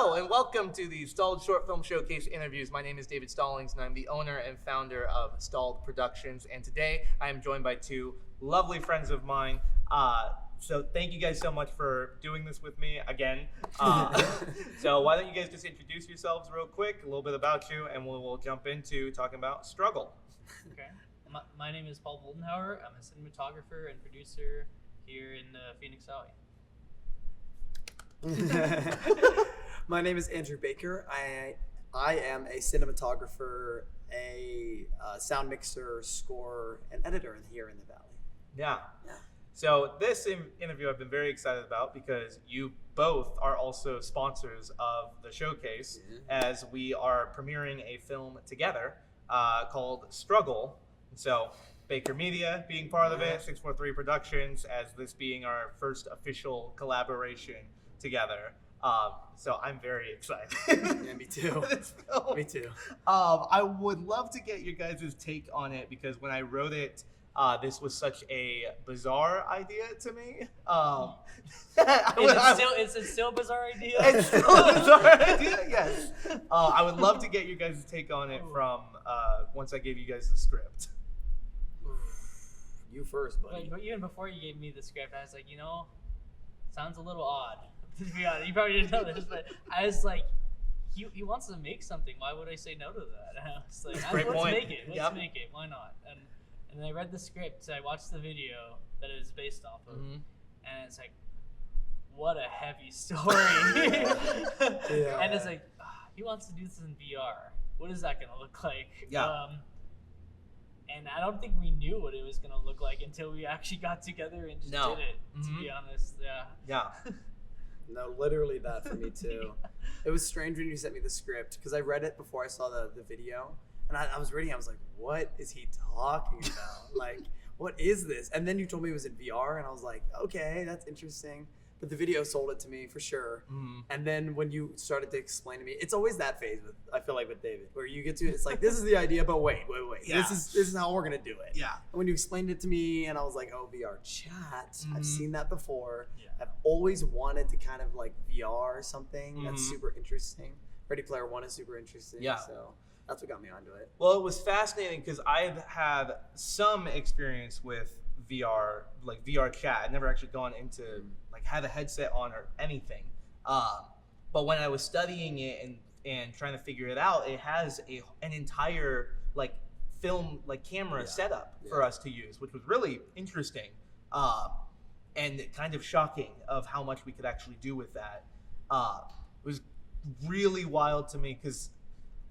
Hello and welcome to the Stalled Short Film Showcase interviews. My name is David Stallings and I'm the owner and founder of Stalled Productions. And today I am joined by two lovely friends of mine. So thank you guys so much for doing this with me again. So why don't you guys just introduce yourselves real quick, a little bit about you, and we'll jump into talking about struggle. Okay. My name is Moldenhauer. I'm a cinematographer and producer here in Phoenix Valley. My name is Andrew Baker. I am a cinematographer, a sound mixer, scorer, and editor here in the Valley. Yeah. So this interview I've been very excited about because you both are also sponsors of the showcase, as we are premiering a film together called Struggle. So Baker Media being part of it, 643 Productions as this being our first official collaboration together. So I'm very excited. Yeah, me too. Me too. I would love to get your guys' take on it because when I wrote it, this was such a bizarre idea to me. Is it still a bizarre idea? It's still a bizarre idea, yes. I would love to get your guys' take on it from once I gave you guys the script. You first, buddy. But even before you gave me the script, I was like, sounds a little odd. To be honest, you probably didn't know this, but I was like, he wants to make something. Why would I say no to that? And I was like, let's make it. Let's make it. Why not? And then I read the script. I watched the video that it is based off of, and it's like, what a heavy story. And it's like, he wants to do this in VR. What is that gonna look like? Yeah. And I don't think we knew what it was gonna look like until we actually got together and just did it. To be honest, Yeah. No, literally that for me too. It was strange when you sent me the script because I read it before I saw the video, and I was reading. I was like, "What is he talking about? Like, what is this?" And then you told me it was in VR, and I was like, "Okay, that's interesting." But the video sold it to me for sure. And then when you started to explain to me, it's always that phase I feel like with David, where you get to it's like, this is the idea, but wait. Yeah. This is how we're gonna do it. Yeah. And when you explained it to me, and I was like, oh, VRChat. I've seen that before. Yeah. I've always wanted to kind of like VR something that's super interesting. Ready Player One is super interesting. Yeah. So that's what got me onto it. Well, it was fascinating because I've had some experience with VR, like VRChat. I've never actually gone into like had a headset on or anything. But when I was studying it and trying to figure it out, it has an entire like film like camera setup for us to use, which was really interesting and kind of shocking of how much we could actually do with that. It was really wild to me because,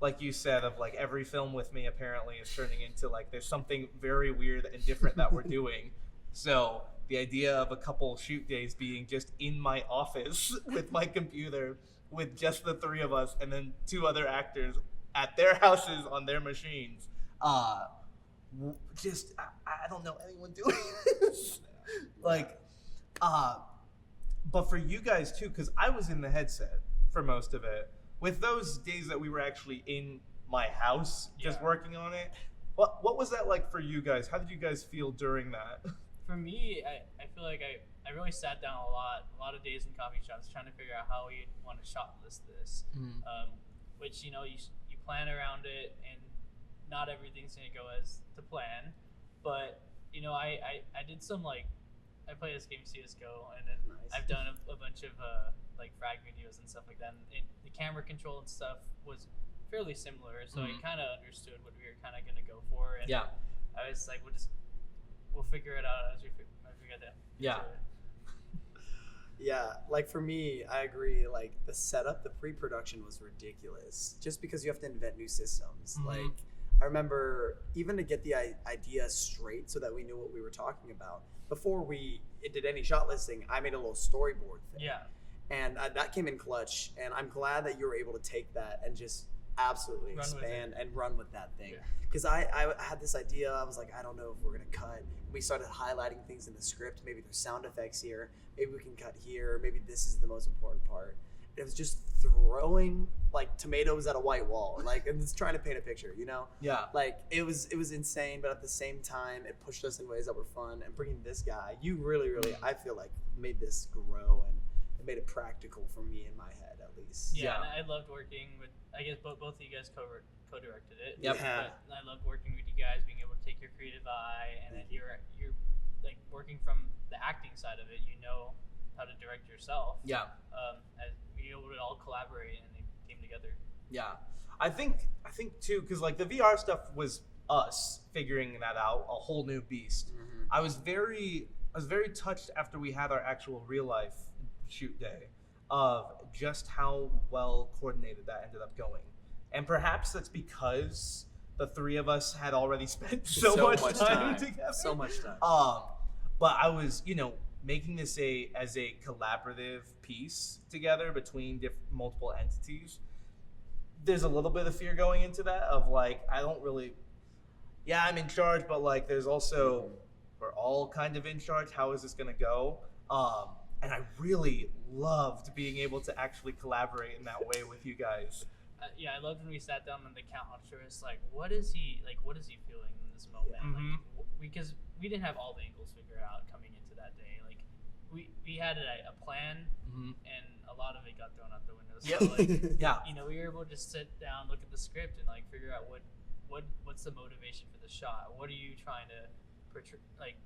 like you said, of like every film with me apparently is turning into like there's something very weird and different that we're doing. So the idea of a couple shoot days being just in my office with my computer with just the three of us and then two other actors at their houses on their machines. I don't know anyone doing this. But for you guys too, because I was in the headset for most of it. With those days that we were actually in my house just working on it, what was that like for you guys? How did you guys feel during that? For me, I feel like I really sat down a lot of days in coffee shops trying to figure out how we want to shot list this. Which you plan around it, and not everything's gonna go as to plan. But I did some I play this game CS:GO, and then I've done a bunch of like frag videos and stuff like that. And the camera control and stuff was fairly similar, so I kind of understood what we were kind of gonna go for. And I was like, we'll figure it out as we get there. Yeah, like for me, I agree. Like the setup, the pre-production was ridiculous. Just because you have to invent new systems. Like I remember even to get the idea straight, so that we knew what we were talking about before we did any shot listing. I made a little storyboard thing. Yeah. And that came in clutch. And I'm glad that you were able to take that and just absolutely expand and run with that thing. Because I had this idea. I was like, I don't know if we're gonna cut. We started highlighting things in the script. Maybe there's sound effects here. Maybe we can cut here. Maybe this is the most important part. It was just throwing like tomatoes at a white wall, like, and just trying to paint a picture, Yeah. Like it was insane, but at the same time, it pushed us in ways that were fun. And bringing this guy, you really, I feel like made this grow and made it practical for me in my head, at least. Yeah, Yeah. and I loved working with. I guess both of you guys co-directed it. Yep. Yeah. But I loved working with you guys, being able to take your creative eye, and then you're like working from the acting side of it. You know how to direct yourself. Yeah. As being able to all collaborate and they came together. Yeah, I think too, because like the VR stuff was us figuring that out, a whole new beast. Mhm. I was very touched after we had our actual real life shoot day of just how well coordinated that ended up going, and perhaps that's because the three of us had already spent so much time together. So much time. But I was, making this as a collaborative piece together between multiple entities. There's a little bit of fear going into that of like, I don't really, I'm in charge, but like there's also, we're all kind of in charge. How is this going to go? And I really loved being able to actually collaborate in that way with you guys. I loved when we sat down on the couch. It was like, what is he feeling in this moment? Mhm. Like, because we didn't have all the angles figured out coming into that day. Like, we had a plan, Mhm. and a lot of it got thrown out the window. So, Yep. like, Yeah. we were able to just sit down, look at the script, and like figure out what's the motivation for the shot. What are you trying to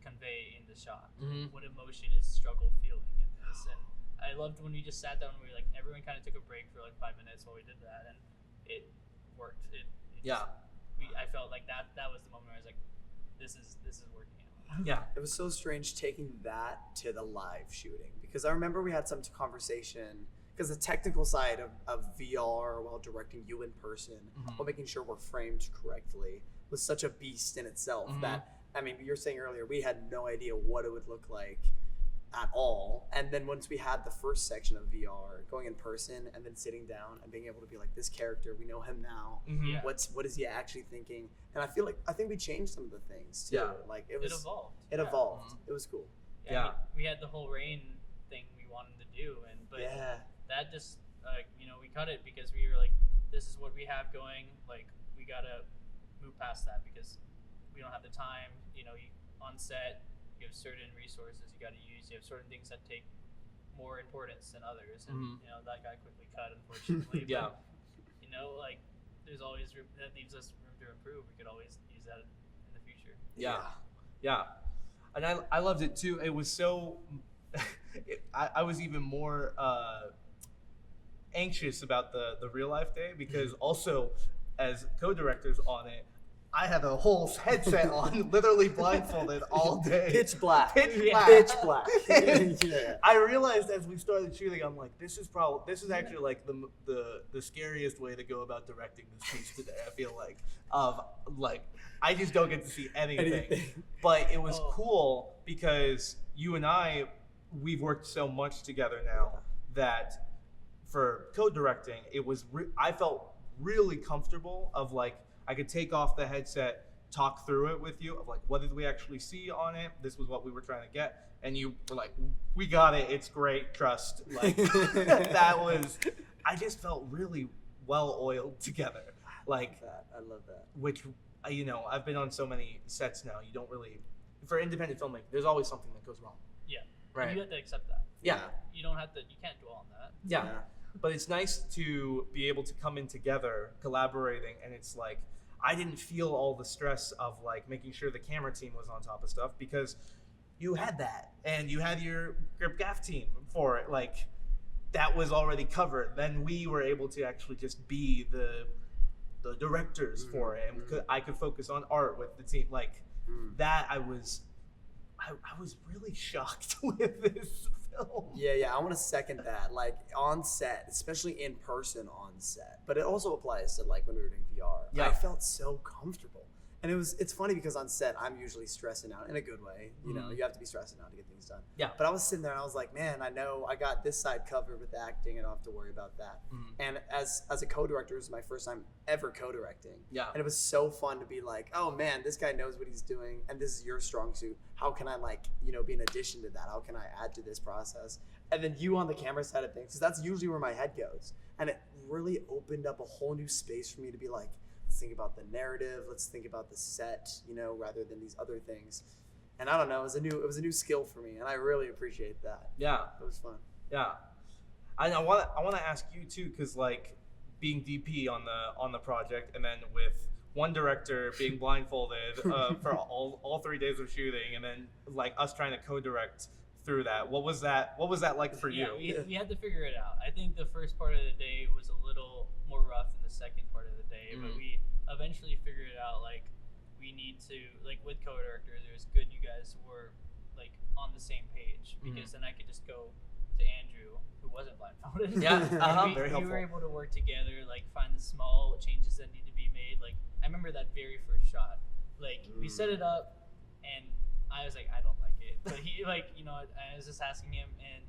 convey in the shot? Mhm. What emotion is struggle feeling in this? And I loved when we just sat down and we were like, everyone kind of took a break for like 5 minutes while we did that, and it worked. I felt like that was the moment where I was like, this is working out. Yeah. It was so strange taking that to the live shooting, because I remember we had some conversation, because the technical side of VR while directing you in person, Mhm. while making sure we're framed correctly, was such a beast in itself Mhm. that, I mean, you were saying earlier, we had no idea what it would look like at all. And then once we had the first section of VR, going in person and then sitting down and being able to be like, this character, we know him now. Mhm. Yeah. What is he actually thinking? And I think we changed some of the things too. Yeah. Like It evolved. It Yeah. evolved. Mhm. It was cool. Yeah. We had the whole rain thing we wanted to do, but Yeah. that just we cut it because we were like, this is what we have going. Like, we gotta move past that because we don't have the time. On set, you have certain resources you got to use. You have certain things that take more importance than others, and Mhm. that got quickly cut, unfortunately. Yeah. But, like, there's always room that leaves us room to improve. We could always use that in the future. Yeah. And I loved it too. It was so, I was even more anxious about the real life day because also as co-directors on it, I had a whole headset on, literally blindfolded all day. Pitch black. Pitch black. Pitch black. Yeah. I realized as we started shooting, I'm like, this is actually like the scariest way to go about directing this piece today. I feel like I just don't get to see anything. But it was cool because you and we've worked so much together now that for co-directing, it was I felt really comfortable of like I could take off the headset, talk through it with you of like, what did we actually see on it? This was what we were trying to get. And you were like, we got it. It's great. Trust. Like I just felt really well oiled together. Like I love that. Which, I've been on so many sets now. You don't really, for independent filmmaking, there's always something that goes wrong. Yeah. Right. And you have to accept that. Yeah. You can't dwell on that. Yeah. But it's nice to be able to come in together, collaborating, and it's like, I didn't feel all the stress of like making sure the camera team was on top of stuff because you had that and you had your grip gaff team for it. Like that was already covered. Then we were able to actually just be the directors for it, and I could focus on art with the team. Like that, I was really shocked with this film. Yeah, I want to second that. Like on set, especially in person on set, but it also applies to like when we were doing VR. Yeah. I felt so comfortable, and it's funny because on set I'm usually stressing out in a good way. You have to be stressing out to get things done. Yeah. But I was sitting there and I was like, man, I know I got this side covered with acting. I don't have to worry about that. And as a co-director, it was my first time ever co-directing. Yeah. And it was so fun to be like, oh man, this guy knows what he's doing, and this is your strong suit. How can I be an addition to that? How can I add to this process? And then you on the camera side of things, because that's usually where my head goes. And it really opened up a whole new space for me to be like, let's think about the narrative, let's think about the set, rather than these other things. And I don't know, it was a new skill for me, and I really appreciate that. Yeah. It was fun. Yeah. I want to ask you too, because like being DP on the project, and then with one director being blindfolded for all 3 days of shooting, and then like us trying to co-direct through that. What was that like for you? We had to figure it out. I think the first part of the day was a little more rough than the second part of the day, but we eventually figured it out. Like, we need to, like, with co-directors, it was good you guys were like on the same page, because then I could just go to Andrew, who wasn't blindfolded. Yeah, Very helpful. We were able to work together, like find the small changes that need to be made. Like, I remember that very first shot. Like, we set it up, and I was like, I don't like it. But he, like, you know, I was just asking him, and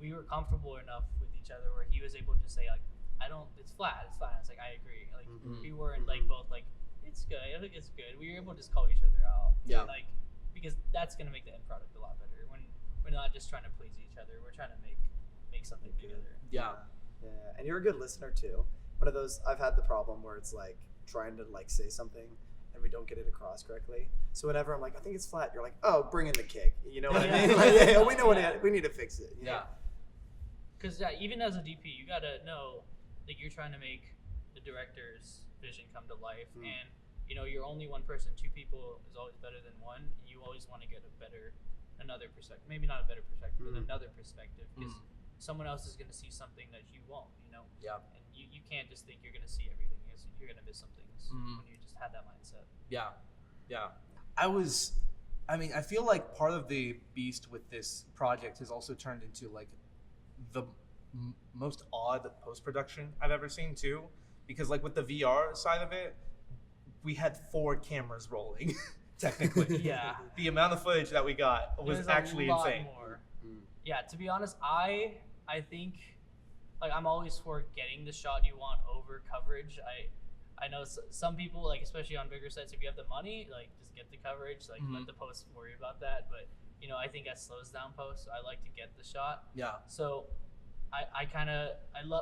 we were comfortable enough with each other where he was able to say, like, it's flat. I was like, I agree. Like, we weren't like both like, it's good. I think it's good. We were able to just call each other out. Yeah. And, like, because that's gonna make the end product a lot better. When we're not just trying to please each other, we're trying to make something together. Yeah. And you're a good listener too. One of those, I've had the problem where it's like trying to like say something and we don't get it across correctly. So whenever I'm like, I think it's flat, you're like, oh, bring in the kick. You know what I mean? Like, yeah, we know we need to fix it. You know? Because even as a DP, you gotta know that you're trying to make the director's vision come to life, and you know, you're only one person. 2 people is always better than one. And you always want to get another perspective. Maybe not a better perspective, but another perspective, because someone else is gonna see something that you won't. You know. Yeah. And you can't just think you're gonna see everything. You're gonna miss some things when you just had that mindset. Yeah. I feel like part of the beast with this project has also turned into like the most odd post-production I've ever seen too, because like with the VR side of it, we had 4 cameras rolling technically. Yeah. The amount of footage that we got was There's actually a lot insane. More. Yeah, to be honest, I think, like, I'm always for getting the shot you want over coverage. I know some people, like, especially on bigger sets, if you have the money, like, just get the coverage, like, let the post worry about that. But, you know, I think that slows down post, so I like to get the shot. Yeah. So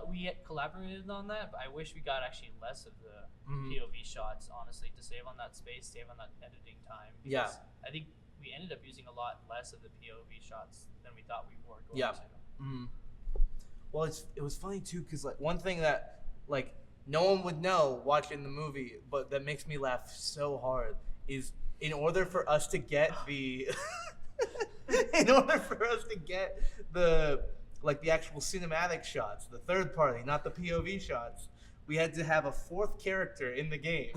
we collaborated on that, but I wish we got actually less of the POV shots, honestly, to save on that space, save on that editing time. Because I think we ended up using a lot less of the POV shots than we thought we were going to. Well, it was funny too, because like one thing that like no one would know watching the movie, but that makes me laugh so hard, is in order for us to get the the actual cinematic shots, the third party, not the POV shots, we had to have a 4th character in the game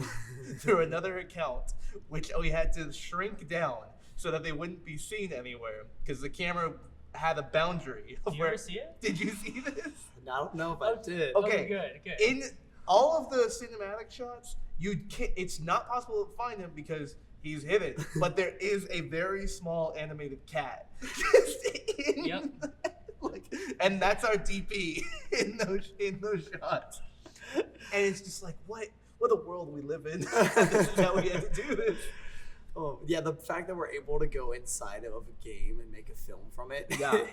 through another account, which we had to shrink down so that they wouldn't be seen anywhere, because the camera had a boundary. Did you ever see it? Did you see this? I don't know if I did. Okay, good. In all of the cinematic shots, it's not possible to find him because he's hidden. But there is a very small animated cat. And that's our DP in those shots. And it's just like, what a world we live in. This is how we had to do this. Oh yeah, the fact that we're able to go inside of a game and make a film from it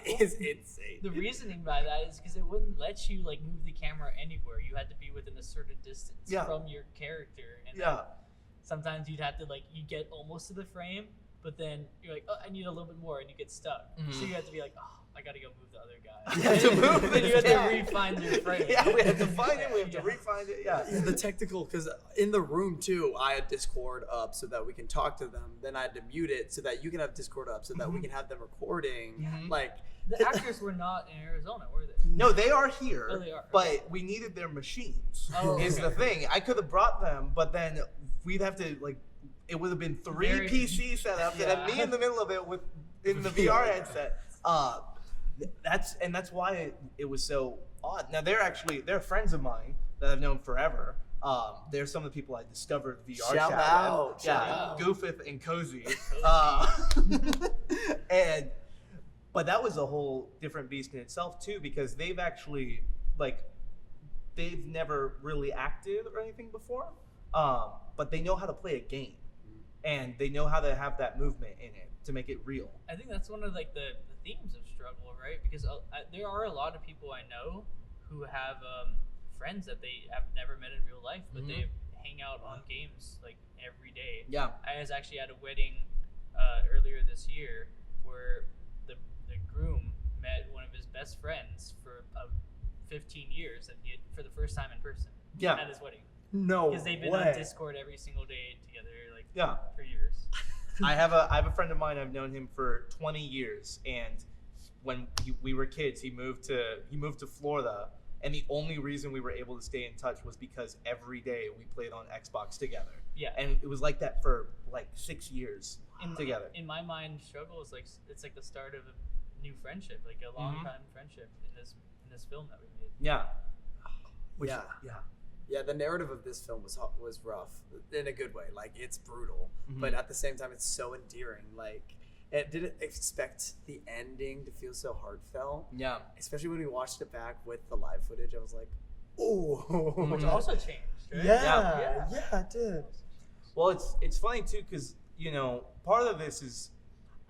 is insane. The reasoning by that is because it wouldn't let you like move the camera anywhere. You had to be within a certain distance from your character, and sometimes you'd have to you get almost to the frame, but then you're like, oh, I need a little bit more, and you get stuck. So you have to be like, oh, I gotta go move the other guy. You have to move then you have to re-find your frame. Yeah, we have to find it. We have to re-find it. Yeah. The technical, because in the room too, I had Discord up so that we can talk to them. Then I had to mute it so that you can have Discord up so that we can have them recording. Like the actors were not in Arizona, were they? No, they are here. Oh, they are. But we needed their machines. Is okay. the thing. I could have brought them, but then we'd have to it would have been 3 PC setups and me in the middle of it in the VR headset. That's why it was so odd. Now they're friends of mine that I've known forever. They're some of the people I discovered VRChat Shout out. with. Shout Yeah, out. Goofith and Cozy. But that was a whole different beast in itself too, because they've actually they've never really acted or anything before, but they know how to play a game, and they know how to have that movement in it to make it real. I think that's one of the themes of struggle, right? Because there are a lot of people I know who have friends that they have never met in real life, but they hang out on games every day. Yeah. I was actually at a wedding earlier this year where the groom met one of his best friends for 15 years, and for the first time in person Yeah. at his wedding. No Because they've been way. on Discord every single day together, like Yeah. for years. I have a friend of mine. I've known him for 20 years, and when we were kids, he moved to Florida, and the only reason we were able to stay in touch was because every day we played on Xbox together. Yeah. And it was like that for like 6 years together. In my mind, struggle is like it's like the start of a new friendship, like a long time friendship in this film that we made. Yeah. Yeah. Yeah. Yeah, the narrative of this film was rough in a good way. Like, it's brutal, but at the same time, it's so endearing. Like, it didn't expect the ending to feel so heartfelt. Yeah. Especially when we watched it back with the live footage, I was like, "Oh." Which also changed, right? Yeah, it did. Well, it's funny too, because part of this is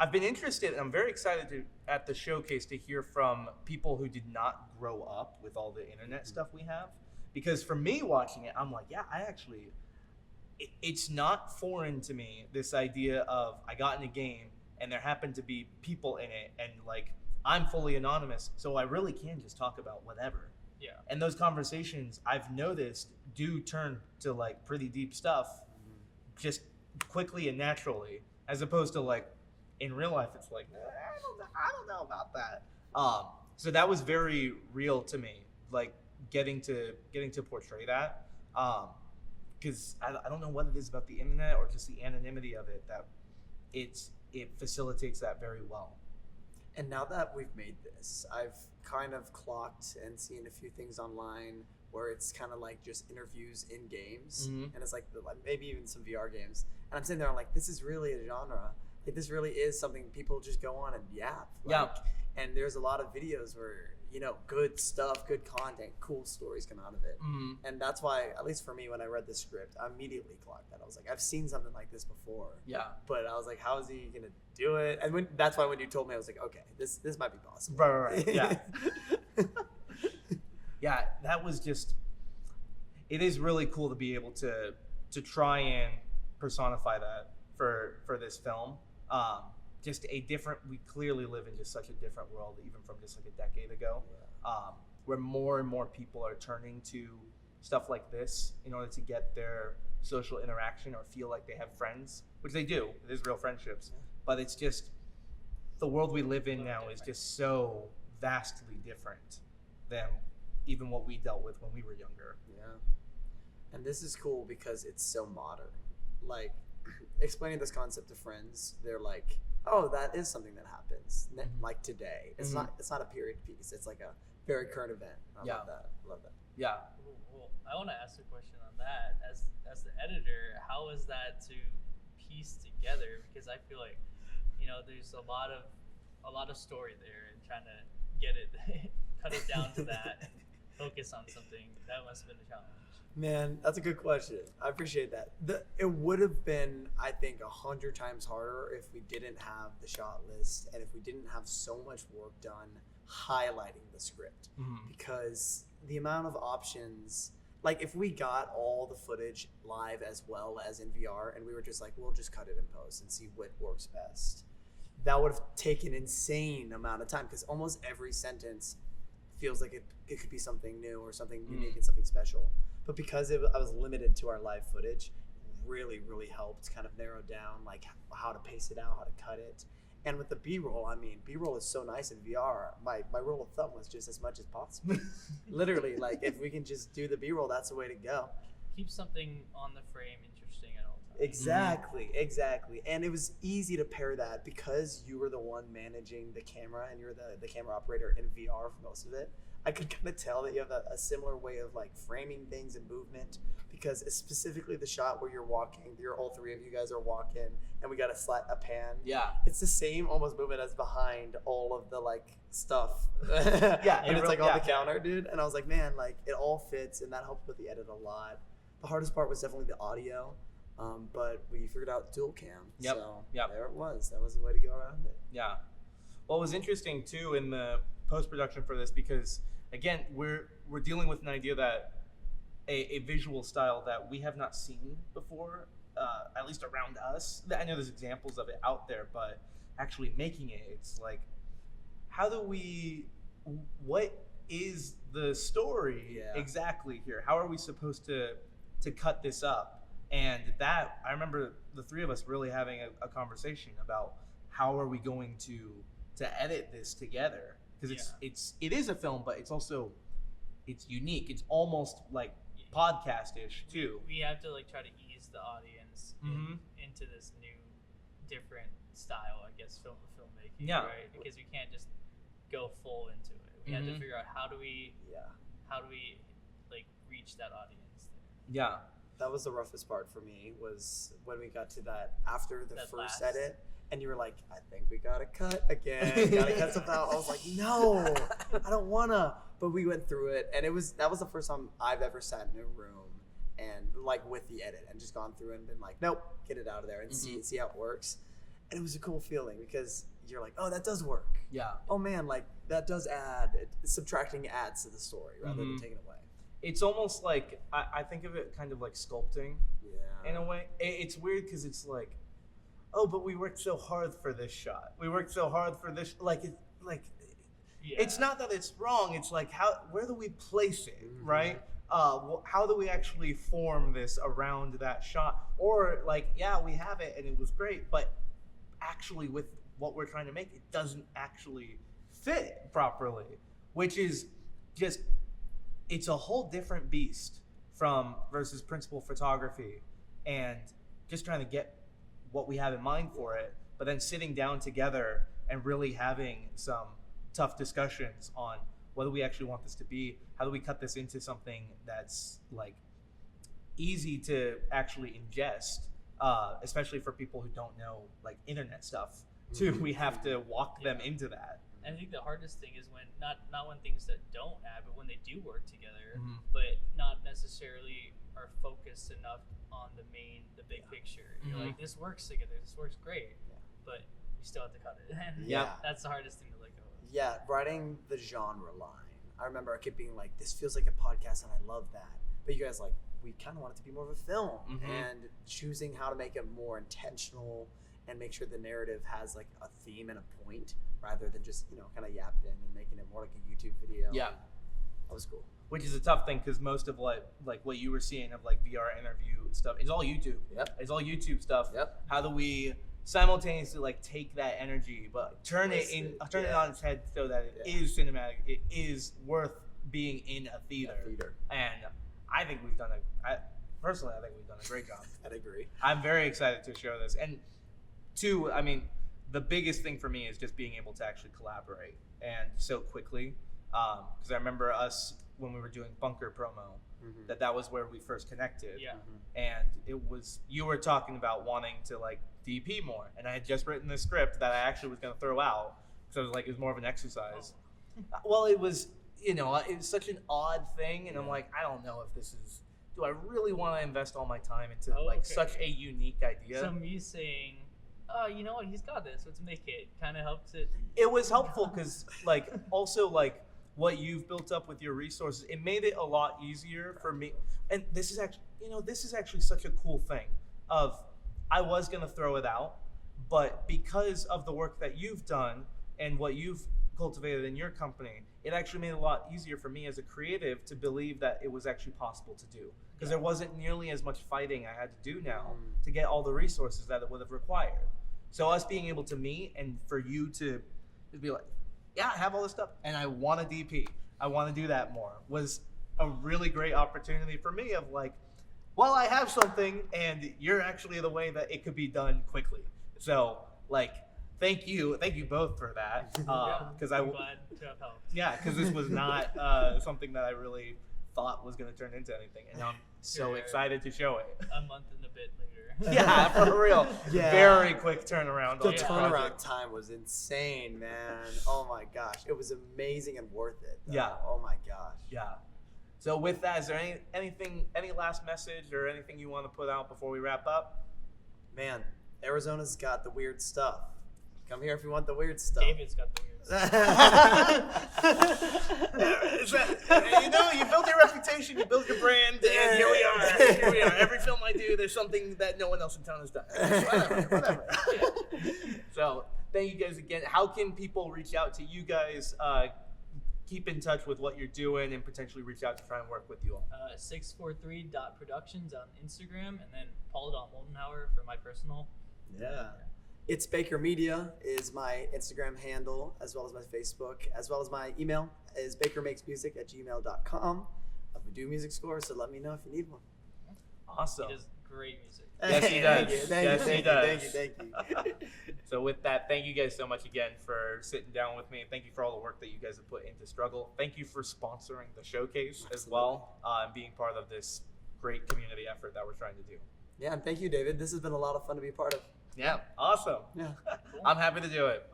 I've been interested, and I'm very excited at the showcase to hear from people who did not grow up with all the internet stuff we have. Because for me watching it, I'm like, yeah, it's not foreign to me, this idea of I got in a game and there happened to be people in it, and like I'm fully anonymous, so I really can just talk about whatever. Yeah. And those conversations, I've noticed, do turn to like pretty deep stuff just quickly and naturally, as opposed to like in real life, it's like, I don't know about that. So that was very real to me, like getting to portray that. Because I don't know what it is about the internet or just the anonymity of it that it facilitates that very well. And now that we've made this, I've kind of clocked and seen a few things online where it's kind of like just interviews in games, and it's like maybe even some VR games. And I'm sitting there, I'm like, this is really a genre. Like, this really is something people just go on and yap. Like, and there's a lot of videos where, good stuff, good content, cool stories come out of it. And that's why, at least for me, when I read the script, I immediately clocked that. I was like, I've seen something like this before. Yeah. But I was like, how is he gonna do it? And that's why when you told me, I was like, okay, this might be possible. Right. Yeah. Yeah, that was just. It is really cool to be able to try and personify that for this film. Just we clearly live in just such a different world, even from just like a decade ago, where more and more people are turning to stuff like this in order to get their social interaction or feel like they have friends, which they do. It is real friendships, but it's just the world we live in now is just so vastly different than even what we dealt with when we were younger. Yeah. And this is cool because it's so modern. Like, explaining this concept to friends, they're like, oh, that is something that happens like today. It's not a period piece. It's like a very current event. I love that. Yeah. Well, I want to ask a question on that. As the editor, how is that to piece together? Because I feel like, there's a lot of story there, and trying to get it, cut it down to that, and focus on something, that must have been a challenge. Man, that's a good question. I appreciate that. It would have been, I think, 100 times harder if we didn't have the shot list and if we didn't have so much work done highlighting the script. Because the amount of options, like if we got all the footage live as well as in VR and we were just like, we'll just cut it in post and see what works best, that would have taken an insane amount of time, because almost every sentence feels like it could be something new or something unique and something special. But because I was limited to our live footage, really, really helped kind of narrow down like how to pace it out, how to cut it. And with the B-roll, I mean, B-roll is so nice in VR. My rule of thumb was just as much as possible. Literally, like if we can just do the B-roll, that's the way to go. Keep something on the frame interesting at all times. Exactly. And it was easy to pair that because you were the one managing the camera and you're the camera operator in VR for most of it. I could kind of tell that you have a similar way of like framing things and movement, because it's specifically the shot where you're walking, all three of you guys are walking and we got a pan. Yeah. It's the same almost movement as behind all of the like stuff. Yeah. And it's like on the counter, dude. And I was like, man, like it all fits, and that helped with the edit a lot. The hardest part was definitely the audio. But we figured out dual cam. Yep. So Yep. there it was. That was the way to go around it. Yeah. Well, it was interesting too in the post-production for this, because again, we're dealing with an idea that a visual style that we have not seen before, at least around us. I know there's examples of it out there, but actually making it, it's like, what is the story exactly here? How are we supposed to cut this up? And that, I remember the three of us really having a conversation about how are we going to edit this together, because it is a film, but it's also unique. It's almost like podcast-ish too. We have to like try to ease the audience into this new, different style, I guess, filmmaking. Right? Because we can't just go full into it. We have to figure out how do we like reach that audience there. Yeah. That was the roughest part for me, was when we got to that after the first edit, and you were like, I think we gotta cut again. Gotta cut stuff out. I was like, no, I don't wanna. But we went through it, and that was the first time I've ever sat in a room and like with the edit and just gone through and been like, nope, get it out of there and see how it works. And it was a cool feeling because you're like, oh, that does work. Yeah. Oh man, like that does subtracting adds to the story rather than taking away. It's almost like, I think of it kind of like sculpting in a way. It's weird because it's like, oh, but we worked so hard for this shot. We worked so hard for this. It's not that it's wrong. It's like, where do we place it, right? How do we actually form this around that shot? Or like, yeah, we have it and it was great, but actually with what we're trying to make, it doesn't actually fit properly, which is just, it's a whole different beast versus principal photography and just trying to get what we have in mind for it, but then sitting down together and really having some tough discussions on what do we actually want this to be, how do we cut this into something that's like easy to actually ingest, especially for people who don't know like internet stuff too. We have to walk them into that. I think the hardest thing is when not when things that don't add, but when they do work together, but not necessarily are focused enough on the big picture. You're like, this works together, this works great, but you still have to cut it. And that's the hardest thing to let go of. Yeah, writing the genre line. I remember I kept being like, this feels like a podcast and I love that. But you guys like, we kind of want it to be more of a film, and choosing how to make it more intentional and make sure the narrative has like a theme and a point rather than just, kind of yapped in and making it more like a YouTube video. Yeah. That was cool. Which is a tough thing because most of what you were seeing of like VR interview stuff is all YouTube. Yep. It's all YouTube stuff. Yep. How do we simultaneously like take that energy but turn it on its head so that it is cinematic, it is worth being in a theater. And I think we've done personally I think we've done a great job. I'd agree. I'm very excited to show this. And two, I mean, the biggest thing for me is just being able to actually collaborate and so quickly. Because I remember us when we were doing Bunker promo, that was where we first connected. Yeah. And it was, you were talking about wanting to like DP more, and I had just written this script that I actually was going to throw out because I was like, it was more of an exercise. Well, it was, it was such an odd thing, and I'm like, I don't know if this is. Do I really want to invest all my time into such a unique idea? So me saying, oh, you know what, he's got this, let's make it, kind of helps it. It was helpful because also what you've built up with your resources, it made it a lot easier for me. And this is actually such a cool thing of, I was going to throw it out, but because of the work that you've done and what you've cultivated in your company, it actually made it a lot easier for me as a creative to believe that it was actually possible to do. Because there wasn't nearly as much fighting I had to do now to get all the resources that it would have required. So us being able to meet and for you to be like, yeah, I have all this stuff and I want to DP, I want to do that more, was a really great opportunity for me of like, well, I have something and you're actually the way that it could be done quickly. So like, thank you both for that. Because I'm glad to have helped. Yeah, because this was not something that I really thought was going to turn into anything, and I'm so excited to show it. A month and a bit later. Yeah, for real. Yeah. Very quick turnaround. The turnaround time was insane, man. Oh my gosh, it was amazing and worth it. Though. Yeah. Oh my gosh. Yeah. So with that, is there any last message or anything you want to put out before we wrap up? Man, Arizona's got the weird stuff. Come here if you want the weird stuff. David's got the weird stuff. You build your reputation, you build your brand, and here we are. Every film I do, there's something that no one else in town has done. Whatever. So thank you guys again. How can people reach out to you guys? keep in touch with what you're doing and potentially reach out to try and work with you all? 643.productions on Instagram, and then Moldenhauer for my personal. Yeah. It's Baker Media is my Instagram handle, as well as my Facebook, as well as my email is bakermakesmusic@gmail.com. We do music scores, so let me know if you need one. Awesome. He does great music. Yes, he does. Yes, he does. Thank you. So with that, thank you guys so much again for sitting down with me. Thank you for all the work that you guys have put into Struggle. Thank you for sponsoring the showcase as well, and being part of this great community effort that we're trying to do. Yeah, and thank you, David. This has been a lot of fun to be a part of. Yeah, awesome. Yeah. I'm happy to do it.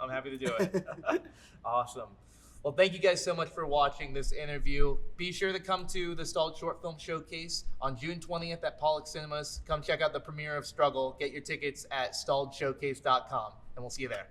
Awesome. Well, thank you guys so much for watching this interview. Be sure to come to the Stalled Short Film Showcase on June 20th at Pollack Cinemas. Come check out the premiere of Struggle. Get your tickets at stalledshowcase.com, and we'll see you there.